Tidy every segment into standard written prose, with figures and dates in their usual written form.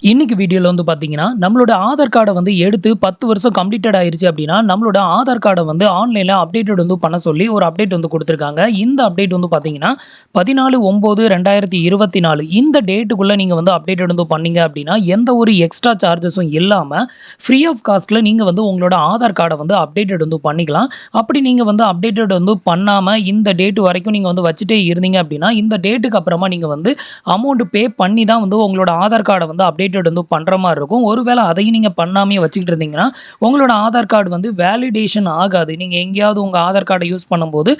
இன்னைக்கு வீடியோல வந்து பார்த்தீங்கன்னா, நம்மளோட ஆதார் கார்ட வந்து எடுத்து 10 வருஷம் கம்ப்ளீட்டட் ஆயிருச்சு அப்படின்னா, நம்மளோட ஆதார் கார்ட வந்து ஆன்லைன்ல அப்டேட்டட் வந்து பண்ண சொல்லி ஒரு அப்டேட் வந்து குடுத்துருக்காங்க. இந்த அப்டேட் வந்து பார்த்தீங்கன்னா, 14/9/2024 இந்த டேட்டுக்குள்ள நீங்க வந்து அப்டேட்டட் வந்து பண்ணீங்க அப்படின்னா, எந்த ஒரு எக்ஸ்ட்ரா சார்ஜஸும் இல்லாம ஃப்ரீ ஆஃப் காஸ்ட்ல நீங்க வந்து உங்களோட ஆதார் கார்ட வந்து அப்டேட்டட் வந்து பண்ணிக்கலாம். அப்படி நீங்க வந்து அப்டேட்டட் வந்து பண்ணாம இந்த டேட் வரைக்கும் நீங்க வந்து வச்சுட்டே இருந்தீங்க அப்படின்னா, இந்த டேட்டுக்கு அப்புறமா நீங்க வந்து அமௌண்ட் பே பண்ணி தான் வந்து உங்களோட ஆதார் கார்ட வந்து அப்டேட்டட் வந்து பண்ற மாரி இருக்கும். ஒருவேள அதையும் நீங்க பண்ணாமயே வச்சுக்கிட்டு இருந்தீங்கன்னா, உங்களோட ஆதார் கார்டு வந்து வேலிடேஷன் ஆகாது. நீங்க எங்கேயாவது உங்க ஆதார் கார்ட யூஸ் பண்ணும்போது,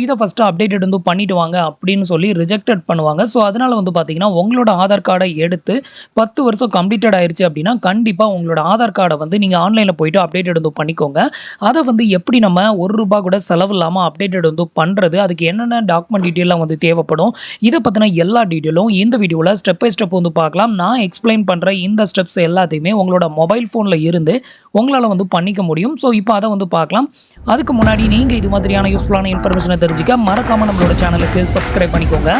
இத ஃபர்ஸ்ட்டு அப்டேட்டட் வந்து பண்ணிட்டு வாங்க அப்படின்னு சொல்லி ரிஜெக்டட் பண்ணுவாங்க. அதனால வந்து பார்த்தீங்கன்னா, உங்களோட ஆதார் கார்ட எடுத்து 10 வருஷம் கம்ப்ளீட்டட் ஆயிருச்சு அப்படின்னா, கண்டிப்பா உங்களோட ஆதார் கார்ட வந்து நீங்க ஆன்லைன்ல போயிட்டு அப்டேட்டட் வந்து பண்ணிக்கோங்க. அத வந்து எப்படி நம்ம ரூ. 1 கூட செலவு இல்லாம அப்டேட்டட் வந்து பண்றது, அதுக்கு என்னென்ன டாக்குமெண்ட் டீட்டெயில்லாம் வந்து தேவைப்படும், இத பத்தின எல்லா டீட்டெயிலும் இந்த வீடியோல ஸ்டெப் பை ஸ்டெப் வந்து பார்க்கலாம். நான் எக்ஸ்பிளைன் பண்ற இந்த ஸ்டெப்ஸ் எல்லாத்தையுமே உங்களோட மொபைல் ஃபோன்ல இருந்து உங்களால வந்து பண்ணிக்க முடியும். இப்போ அத வந்து பார்க்கலாம். அதுக்கு முன்னாடி நீங்க இது மாதிரியான யூஸ்ஃபுல்லான இன்ஃபர்மேஷன தெரிஞ்சுக்க மறக்காம நம்மளோட சேனலுக்கு சப்ஸ்கிரைப் பண்ணிக்கோங்க.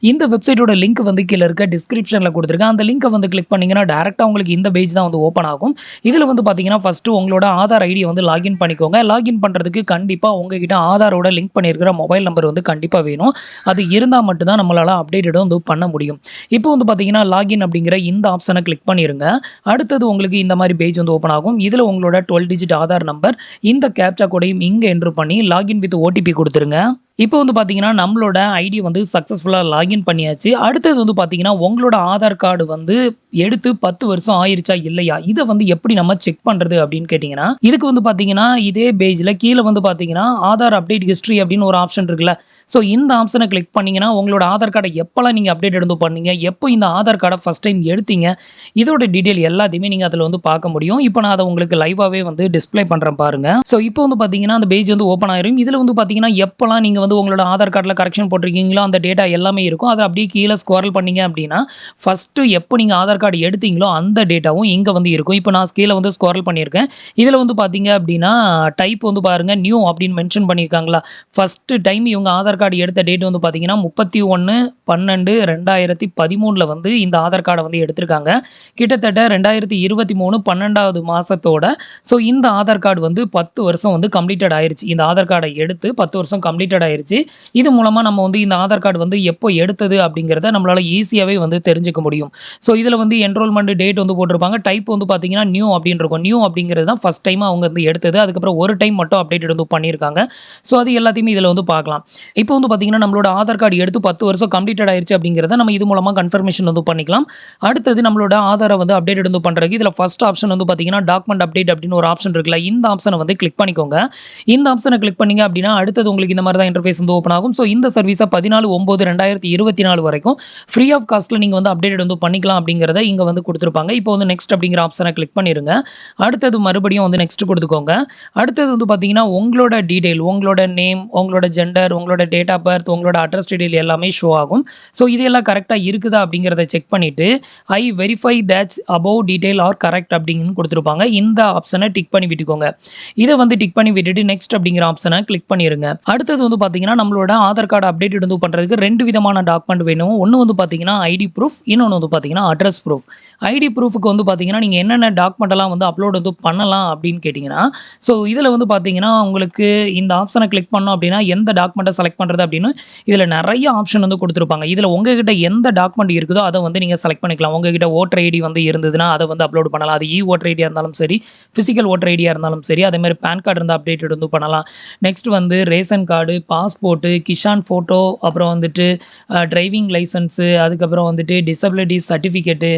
இந்த வெப்சைட்டோட லிங்க் வந்து கீழ இருக்க டிஸ்கிரிப்ஷன்ல குடுத்துருக்கேன். அந்த லிங்க வந்து கிளிக் பண்ணீங்கன்னா, டைரக்ட்டா உங்களுக்கு இந்த பேஜ் தான் வந்து ஓப்பன் ஆகும். இதுல வந்து பார்த்தீங்கன்னா, ஃபர்ஸ்ட்டு உங்களோட ஆதார் ஐடிய வந்து லாகின் பண்ணிக்கோங்க. லாகின் பண்றதுக்கு கண்டிப்பா உங்ககிட்ட ஆதாரோட லிங்க் பண்ணியிருக்கிற மொபைல் நம்பர் வந்து கண்டிப்பா வேணும். அது இருந்தா மட்டும் தான் நம்மளால அப்டேட்டட் வந்து பண்ண முடியும். இப்போ வந்து பார்த்தீங்கன்னா, லாகின் அப்படிங்கிற இந்த ஆப்ஷன கிளிக் பண்ணிருங்க. அடுத்தது உங்களுக்கு இந்த மாரி பேஜ் வந்து ஓப்பன் ஆகும். இதுல உங்களோட 12 டிஜிட் ஆதார் நம்பர், இந்த கேப்சா கோடையும் இங்க என்டர் பண்ணி லாகின் வித் ஓடிபி குடுத்துருங்க. இப்போ வந்து பார்த்தீங்கன்னா, நம்மளோட ஐடி வந்து சக்சஸ்ஃபுல்லா லாகின் பண்ணியாச்சு. அடுத்தது வந்து பார்த்தீங்கன்னா, உங்களோட ஆதார் கார்டு வந்து எடுத்து 10 வருஷம் ஆயிருச்சா இல்லையா? இத வந்து எப்படி நம்ம செக் பண்றது அப்படின்னு கேட்டீங்கன்னா, இதுக்கு வந்து பார்த்தீங்கன்னா, இதே பேஜ்ல கீழ வந்து பார்த்தீங்கன்னா, ஆதார் அப்டேட் ஹிஸ்டரி அப்படின்னு ஒரு ஆப்ஷன் இருக்குல்ல. இந்த ஆப்ஷன கிளிக் பண்ணீங்கன்னா, உங்களோட ஆதார் கார்ட எப்பலாம் நீங்க அப்டேட் வந்து பண்ணீங்க? எப்போ இந்த ஆதார் கார்ட ஃபர்ஸ்ட் டைம் எடுத்தீங்க? இதோட டீட்டெயில் எல்லாத்தையுமே நீங்க அதுல வந்து பார்க்க முடியும். இப்போ நான் அத உங்களுக்கு லைவாவே வந்து டிஸ்ப்ளே பண்றேன் பாருங்க. இப்போ வந்து பார்த்தீங்கன்னா, அந்த பேஜ் வந்து ஓப்பன் ஆயிரும். இதுல வந்து பார்த்தீங்கன்னா, எப்பலாம் நீங்க வந்து உங்களோட ஆதார் கார்ட்ல கரெக்ஷன் போட்டிருக்கீங்களோ, அந்த டேட்டா எல்லாமே இருக்கும். அத அப்படியே கீழ ஸ்க்ரால் பண்ணீங்க அப்படின்னா, ஃபர்ஸ்ட்டு எப்போ நீங்க ஆதார் கார்டு எடுத்தீங்களோ, அந்த டேட்டாவும் இங்க வந்து இருக்கும். இப்போ நான் கீழ வந்து ஸ்க்ரால் பண்ணியிருக்கேன். இதுல வந்து பார்த்தீங்க அப்படின்னா, டைப் வந்து பாருங்க நியூ அப்படின்னு மென்ஷன் பண்ணியிருக்காங்களா? ஃபர்ஸ்ட்டு டைம் இவங்க ஆதார் கார்டு எடுத்த டேட் வந்து பார்த்தீங்கன்னா, 31/12/2013ல வந்து இந்த ஆதார் கார்ட வந்து எடுத்திருக்காங்க. கிட்டத்தட்ட 2023 12வது மாசத்தோட இந்த ஆதார் கார்டு வந்து 10 வருஷம் வந்து கம்ப்ளீட்டட் ஆயிருச்சு. இந்த ஆதார் கார்ட எடுத்து 10 வருஷம் கம்ப்ளீட்டட் ஆயிருச்சு. இது மூலமா நம்ம வந்து இந்த ஆதார் கார்டு வந்து எப்போ எடுத்தது அப்படிங்கிறத நம்மளால ஈஸியாவே வந்து தெரிஞ்சுக்க முடியும். இதுல வந்து என்ரோல்மென்ட் டேட் வந்து போட்டிருப்பாங்க. டைப் வந்து பார்த்தீங்கன்னா, நியூ அப்படின்னு இருக்கும். நியூ அப்படிங்கிறது தான் ஃபர்ஸ்ட் டைமா அவங்க வந்து எடுத்தது. அதுக்கப்புறம் ஒரு டைம் மட்டும் அப்டேட்டட் வந்து பண்ணியிருக்காங்க. அது எல்லாத்தையுமே இதுல வந்து பார்க்கலாம். இப்போ வந்து பார்த்தீங்கன்னா, நம்மளோட ஆதார் கார்டு எடுத்து 10 வருஷம் கம்ப்ளீட்டட் ஆயிருச்சு அப்படிங்கிறத நம்ம இது மூலமா கன்ஃபர்மேஷன் வந்து பண்ணிக்கலாம். அடுத்தது நம்மளோட ஆதார வந்து அப்டேட்டட் வந்து பண்றதுக்கு இதுல ஃபர்ஸ்ட் ஆப்ஷன் வந்து பார்த்தீங்கன்னா, டாக்குமெண்ட் அப்டேட் அப்படின்னு ஒரு ஆப்ஷன் இருக்குல்ல. இந்த ஆப்ஷன வந்து கிளிக் பண்ணிக்கோங்க. இந்த ஆப்ஷன கிளிக் பண்ணீங்க அப்படின்னா, அடுத்தது உங்களுக்கு இந்த மாரி தான் இன்டர்ஃபேஸ் வந்து ஓப்பன் ஆகும். இந்த சர்வீஸ 14/9/2024 வரைக்கும் ஃப்ரீ ஆஃப் காஸ்ட்ல நீங்க வந்து அப்டேட்டட் வந்து பண்ணிக்கலாம் அப்படிங்கிறத இங்க வந்து குடுத்திருப்பாங்க. இப்போ வந்து நெக்ஸ்ட் அப்படிங்கிற ஆப்ஷன கிளிக் பண்ணிருங்க. அடுத்தது மறுபடியும் வந்து நெக்ஸ்ட் குடுத்துக்கோங்க. அடுத்தது வந்து பார்த்தீங்கன்னா, உங்களோட டீட்டெயில், உங்களோட நேம், உங்களோட ஜெண்டர், உங்களோட டேட் ஆஃப் பர்த், உங்களோட அட்ரஸ் டீட்டெயில் எல்லாமே ஷோ ஆகும். இது எல்லாம் கரெக்ட்டா இருக்குதா அப்படிங்கிறத செக் பண்ணிட்டு, ஐ verify that's above detail are correct அப்படின்னு குடுத்திருப்பாங்க. இந்த ஆப்ஷன டிக் பண்ணி விட்டுக்கோங்க. இத வந்து டிக் பண்ணி விட்டுட்டு நெக்ஸ்ட் அப்படிங்கிற ஆப்ஷன கிளிக் பண்ணிருங்க. அடுத்தது வந்து பார்த்தீங்கன்னா, நம்மளோட ஆதார் கார்டு அப்டேட்டட் வந்து பண்றதுக்கு 2 விதமான டாக்குமெண்ட் வேணும். ஒண்ணு வந்து பார்த்தீங்கன்னா, ஐடி ப்ரூஃப், இன்னொன்னு வந்து பார்த்தீங்கன்னா, அட்ரஸ் ப்ரூஃப். ஐடி ப்ரூஃப்க்கு வந்து பார்த்தீங்கன்னா, நீங்க என்னென்ன டாக்குமெண்ட் எல்லாம் வந்து அப்லோட் வந்து பண்ணலாம் அப்படின்னு கேட்டீங்கன்னா, இதுல வந்து பார்த்தீங்கன்னா, உங்களுக்கு இந்த ஆப்ஷன கிளிக் பண்ணோம் அப்படின்னா, எந்த டாக்குமெண்ட்ட செலக்ட் பண்றது அப்படின்னு இதுல நெறைய ஆப்ஷன் வந்து குடுத்திருப்பாங்க. இதுல உங்ககிட்ட எந்த டாக்குமெண்ட் இருக்குதோ அத வந்து நீங்க செலக்ட் பண்ணிக்கலாம். உங்ககிட்ட வோட்டர் ஐடி வந்து இருந்ததுன்னா, அத வந்து அப்லோட் பண்ணலாம். அது வோட்டர் ஐடியா இருந்தாலும் சரி, பிசிக்கல் வோட்டர் ஐடியா இருந்தாலும் சரி, அதே மாரி பான் கார்டு இருந்தா அப்டேட்டட் வந்து பண்ணலாம். நெக்ஸ்ட் வந்து ration card, passport, Kisan photo, அப்புறம் வந்துட்டு டிரைவிங் லைசென்ஸ், அதுக்கப்புறம் வந்துட்டு டிசபிலிட்டி சர்டிஃபிகேட்.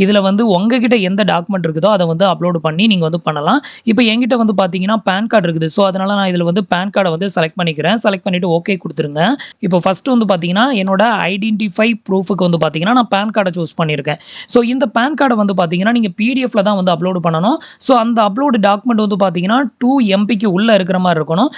இதுல வந்து உங்ககிட்ட எந்த டாக்குமெண்ட் இருக்குதோ அத வந்து அப்லோட் பண்ணி நீங்க வந்து பண்ணலாம். இப்போ என்கிட்ட வந்து பார்த்தீங்கன்னா, பான் கார்டு இருக்குது. அதனால நான் இதுல வந்து பான் கார்ட வந்து செலக்ட் பண்ணிக்கிறேன். செலக்ட் பண்ணிட்டு ஓகே குடுத்துருங்க. இப்போ ஃபர்ஸ்ட் வந்து பார்த்தீங்கன்னா, என்னோட ஐடென்டிஃபை ப்ரூஃப்க்கு வந்து பார்த்தீங்கன்னா, நான் பான் கார்ட சூஸ் பண்ணியிருக்கேன். இந்த பான் கார்ட வந்து பார்த்தீங்கன்னா, நீங்க பிடிஎஃப்ல தான் வந்து அப்லோட் பண்ணணும். அந்த அப்லோட் டாக்குமெண்ட் வந்து பார்த்தீங்கன்னா, 2 எம்பிக்கு உள்ள இருக்கிற மாரி இருக்கணும்.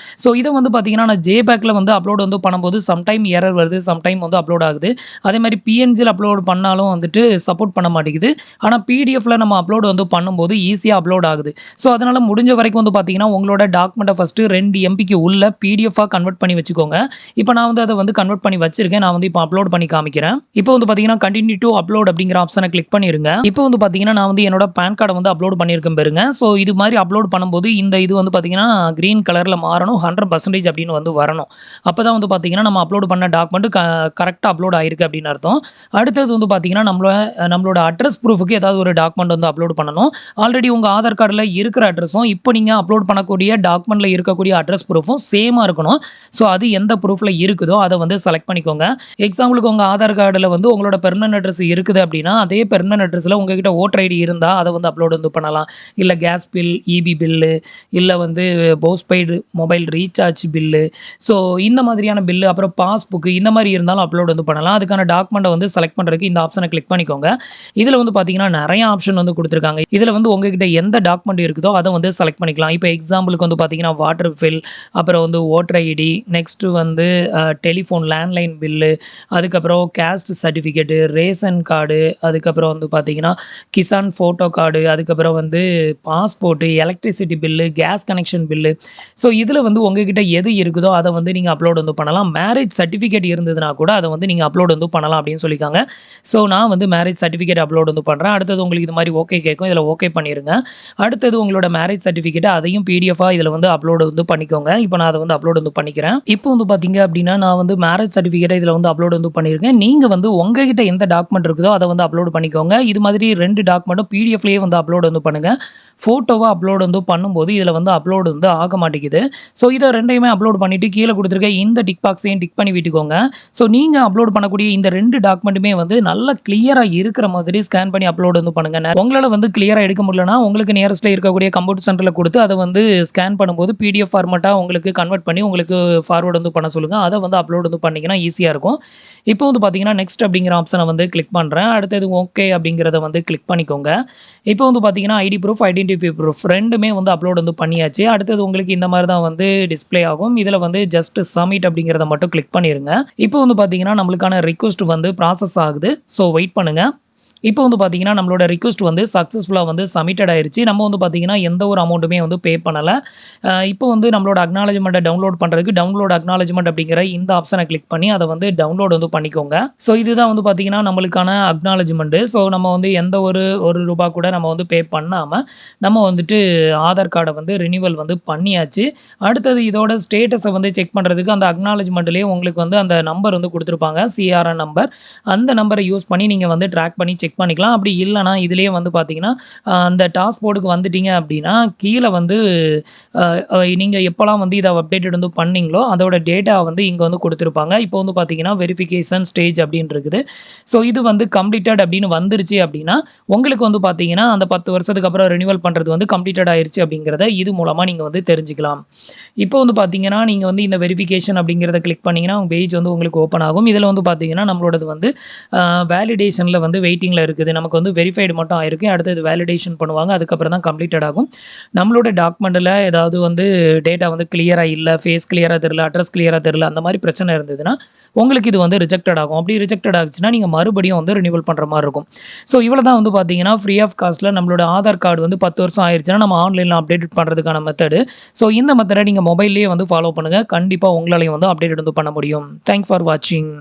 இத வந்து பார்த்தீங்கன்னா, நான் ஜேபேக்ல வந்து அப்லோட் வந்து பண்ணும்போது சம்டைம் எரர் வருது. சம்டைம் வந்து அப்லோட் ஆகுது. அதே மாரி பிஎன்ஜில அப்லோட் பண்ணாலும் வந்துட்டு சப்போர்ட் பண்ண மாட்டேங்குது. ஆனா பிடிஎஃப்ல நம்ம அப்லோட் வந்து பண்ணும்போது ஈஸியா அப்லோட் ஆகுது. அதனால முடிஞ்ச வரைக்கும் வந்து பார்த்தீங்கன்னா, உங்களோட டாக்குமெண்ட்ட ஃபர்ஸ்ட் 2 எம்பிக்கு உள்ள பிடிஎஃப்பா கன்வெர்ட் பண்ணி வச்சுக்கோங்க. இப்போ நான் வந்து அத வந்து கன்வெர்ட் பண்ணி வச்சிருக்கேன். நான் வந்து இப்போ அப்லோட் பண்ணி காமிக்கிறேன். இப்போ வந்து பார்த்தீங்கன்னா, கன்டின்யூ டூ அப்லோட் அப்படிங்கிற ஆப்ஷன கிளிக் பண்ணிருங்க. இப்போ வந்து பார்த்தீங்கன்னா, நான் வந்து என்னோட பான் கார்ட வந்து அப்லோட் பண்ணியிருக்கேன் பாருங்க. ஸோ இது மாரி அப்லோட் பண்ணும்போது இந்த இது வந்து பார்த்தீங்கன்னா, கிரீன் கலர்ல மாறணும். 100% அப்படின்னு வந்து வரணும். அப்பதான் வந்து பார்த்தீங்கன்னா, நம்ம அப்லோட் பண்ண டாக்குமெண்ட் கரெக்ட்டா அப்லோட் ஆயிருக்கு அப்படின்னு அர்த்தம். அடுத்தது வந்து பார்த்தீங்கன்னா, நம்மளோட அட்ரஸ் ப்ரூஃப்க்கு ஏதாவது ஒரு டாக்குமெண்ட் வந்து அப்லோட் பண்ணணும். ஆல்ரெடி உங்க ஆதார் கார்டுல இருக்கிற அட்ரஸும், இப்போ நீங்க அப்லோட் பண்ணக்கூடிய டாக்குமெண்ட்ல இருக்கக்கூடிய அட்ரஸ் ப்ரூஃபும் சேமா இருக்கணும். ஸோ அது எந்த ப்ரூஃப்ல இருக்குதோ அத வந்து செலக்ட் பண்ணிக்கோங்க. எக்ஸாம்பிளுக்கு உங்க ஆதார் கார்டுல வந்து உங்களோட பெர்மனன்ட் அட்ரஸ் இருக்குது அப்படின்னா, அதே பெர்மனன்ட் அட்ரஸ்ல உங்ககிட்ட ஓட்டர் ஐடி இருந்தா அத வந்து அப்லோட் வந்து பண்ணலாம். இல்ல கேஸ் பில், ஈபி பில்லு, இல்ல வந்து postpaid mobile recharge bill, so இந்த மாதிரியான பில்லு, அப்புறம் பாஸ்புக் இந்த மாரி இருந்தாலும் அப்லோட் வந்து பண்ணலாம். அதுக்கான டாக்குமெண்ட்ட வந்து செலக்ட் பண்றதுக்கு இந்த ஆப்ஷன கிளிக் பண்ணிக்கோங்க. இதுல வந்து பார்த்தீங்கன்னா, நெறைய ஆப்ஷன் வந்து குடுத்துருக்காங்க. இதுல வந்து உங்ககிட்ட எந்த டாக்குமெண்ட் இருக்குதோ அத வந்து செலக்ட் பண்ணிக்கலாம். இப்போ எக்ஸாம்பிளுக்கு வந்து பார்த்தீங்கன்னா, வாட்டர் பில், அப்புறம் வந்து ஓட்டர் ஐடி, நெக்ஸ்ட் வந்து டெலிஃபோன் லேண்ட்லைன் பில்லு, அதுக்கப்புறம் கேஸ்ட் சர்டிஃபிகேட்டு, ரேஷன் கார்டு, அதுக்கப்புறம் வந்து பார்த்தீங்கன்னா, கிசான் ஃபோட்டோ கார்டு, அதுக்கப்புறம் வந்து passport, electricity bill, gas connection bill. So இதில வந்து உங்ககிட்ட எது இருக்குதோ அத வந்து நீங்க அப்லோட் வந்து பண்ணலாம். மேரேஜ் சர்டிஃபிகேட் இருந்ததுனா கூட அத வந்து நீங்க அப்லோட் வந்து பண்ணலாம் அப்படின்னு சொல்லியிருக்காங்க. ஸோ நான் வந்து மேரேஜ் சர்டிஃபிகேட் அப்லோட் வந்து பண்றேன். அடுத்தது உங்களுக்கு இது மாரி ஓகே கேட்கும். இதில ஓகே பண்ணிருங்க. அடுத்தது உங்களோட மேரேஜ் சர்டிஃபிகேட்ட அதையும் பிடிஎஃபா இதில வந்து அப்லோட் வந்து பண்ணிக்கோங்க. இப்போ நான் அத வந்து அப்லோட் வந்து பண்ணிக்கிறேன். இப்போ வந்து பார்த்தீங்க அப்படின்னா, நான் வந்து மேரேஜ் சர்டிஃபிகேட்ட இதில வந்து அப்லோட் வந்து பண்ணியிருக்கேன். நீங்க வந்து உங்ககிட்ட எந்த டாக்குமெண்ட் இருக்குதோ அத வந்து அப்லோட் பண்ணிக்கோங்க. இது மாதிரி 2 டாக்குமெண்ட்டும் பிடிஎஃப்லயே வந்து அப்லோட் வந்து பண்ணுங்க. ஃபோட்டோவா அப்லோட் வந்து பண்ணும்போது இதில வந்து அப்லோட் வந்து ஆக மாட்டேங்குது. ஸோ இத 2யுமே அப்லோட் பண்ணிட்டு கீழ குடுத்துருக்க இந்த டிக் பாக்ஸையும் டிக் பண்ணி விட்டுக்கோங்க. ஸோ நீங்க அப்லோட் பண்ணக்கூடிய இந்த 2 டாக்குமெண்ட்டுமே வந்து நல்லா கிளியரா இருக்கிற மாதிரி ஸ்கேன் பண்ணி அப்லோட் வந்து பண்ணுங்க. உங்களால வந்து கிளியரா எடுக்க முடியலனா, உங்களுக்கு நியரஸ்ட்ல இருக்கக்கூடிய கம்ப்யூட்டர் சென்டர்ல குடுத்து அத வந்து ஸ்கேன் பண்ணும்போது பிடிஎஃப் ஃபார்மேட்டா உங்களுக்கு கன்வெர்ட் பண்ணி உங்களுக்கு ஃபார்வர்ட் வந்து பண்ண சொல்லுங்க. அத வந்து அப்லோட் வந்து பண்ணீங்கன்னா ஈஸியா இருக்கும். இப்போ வந்து பார்த்தீங்கன்னா, நெக்ஸ்ட் அப்படிங்கிற ஆப்ஷன வந்து கிளிக் பண்றேன். அடுத்தது ஓகே அப்படிங்கிறத வந்து கிளிக் பண்ணிக்கோங்க. இப்போ வந்து பார்த்தீங்கன்னா, ஐடி ப்ரூஃப், ஐடென்டிஃபை ப்ரூஃப் 2மே வந்து அப்லோட் வந்து பண்ணியாச்சு. அடுத்தது உங்களுக்கு இந்த மாரி தான் வந்து டிஸ்ப்ளே ஆகும். இதில வந்து ஜஸ்ட் சப்மிட் அப்படிங்கிறத மட்டும் கிளிக் பண்ணிருங்க. இப்போ வந்து பார்த்தீங்கன்னா, நம்மளுக்கான ரிக்வெஸ்ட் வந்து ப்ராசஸ் ஆகுது. ஸோ வெயிட் பண்ணுங்க. இப்போ வந்து பார்த்தீங்கன்னா, நம்மளோட ரிக்வெஸ்ட் வந்து சக்சஸ்ஃபுல்லா வந்து சப்மிட்டட் ஆயிருச்சு. நம்ம வந்து பார்த்தீங்கன்னா, எந்த ஒரு அமௌண்ட்டுமே வந்து பே பண்ணல. இப்போ வந்து நம்மளோட அக்னாலஜ்மெண்ட்ட டவுன்லோட் பண்றதுக்கு டவுன்லோட் அக்னாலஜ்மெண்ட் அப்படிங்கிற இந்த ஆப்ஷன கிளிக் பண்ணி அத வந்து டவுன்லோட் வந்து பண்ணிக்கோங்க. ஸோ இதுதான் வந்து பார்த்தீங்கன்னா, நம்மளுக்கான அக்னாலஜ்மெண்ட். ஸோ நம்ம வந்து எந்த ஒரு ரூ. கூட நம்ம வந்து பே பண்ணாம, நம்ம வந்துட்டு ஆதார் கார்ட வந்து ரினிவல் வந்து பண்ணியாச்சு. அடுத்தது இதோட ஸ்டேட்டஸ வந்து செக் பண்றதுக்கு அந்த அக்னாலஜ்மெண்ட்லயே உங்களுக்கு வந்து அந்த நம்பர் வந்து குடுத்துருப்பாங்க. CRN number. அந்த நம்பர யூஸ் பண்ணி நீங்க வந்து ட்ராக் பண்ணி செக் பண்ணிக்கலாம். அப்படி இல்லன்னா, இதிலேயே வந்து பார்த்தீங்கன்னா, அந்த டாஸ்க் போர்டுக்கு வந்துட்டீங்க அப்படின்னா, கீழ வந்து அ அ நீங்க எப்பலாம் வந்து இத அப்டேட்டட் வந்து பண்ணீங்களோ, அதோட டேட்டா வந்து இங்க வந்து குடுத்திருப்பாங்க. இப்போ வந்து பார்த்தீங்கன்னா, வெரிஃபிகேஷன் ஸ்டேஜ் அப்படின்னு இருக்குது. ஸோ இது வந்து கம்ப்ளீட்டட் அப்படின்னு வந்துருச்சு அப்படின்னா, உங்களுக்கு வந்து பார்த்தீங்கன்னா, அந்த 10 வருஷத்துக்கு அப்புறம் ரினிவல் பண்றது வந்து கம்ப்ளீட்டட் ஆயிருச்சு அப்படிங்கிறத இது மூலமா நீங்க வந்து தெரிஞ்சுக்கலாம். இப்போ வந்து பார்த்தீங்கன்னா, நீங்க வந்து இந்த வெரிஃபிகேஷன் அப்படிங்கிறத கிளிக் பண்ணீங்கன்னா, உங்க பேஜ் வந்து உங்களுக்கு ஓப்பன் ஆகும். இதில வந்து பார்த்தீங்கன்னா, நம்மளோடது வந்து வேலிடேஷன்ல வந்து வெயிட்டிங்ல இருக்குது. நமக்கு வந்து வெரிஃபைடு மட்டும் ஆயிருக்கு. அடுத்தது வேலிடேஷன் பண்ணுவாங்க. அதுக்கப்புறம் தான் கம்ப்ளீட்டட் ஆகும். நம்மளோட டாக்குமெண்ட்ல ஏதாவது வந்து டேட்டா வந்து கிளியரா இல்ல, ஃபேஸ் கிளியரா தெரியல, அட்ரஸ் கிளியரா தெரியல, அந்த மாரி பிரச்சனை இருந்ததுன்னா, உங்களுக்கு இது வந்து ரிஜெக்டட் ஆகும். அப்படி ரிஜெக்டட் ஆச்சுன்னா, நீங்க மறுபடியும் வந்து ரினிவல் பண்ற மாரி இருக்கும். ஸோ இவ்வளோ தான் வந்து பார்த்தீங்கன்னா, ஃப்ரீ ஆஃப் காஸ்ட்ல நம்மளோட ஆதார் கார்டு வந்து 10 வருஷம் ஆயிருச்சுன்னா, நம்ம ஆன்லைன்ல அப்டேட் பண்றதுக்கான மெத்தடு. ஸோ இந்த மெத்தட நீங்க மொபைல்லயே வந்து ஃபாலோ பண்ணுங்க. கண்டிப்பா உங்களாலயும் வந்து அப்டேட் வந்து பண்ண முடியும். தேங்க்ஸ் ஃபார் வாட்சிங்.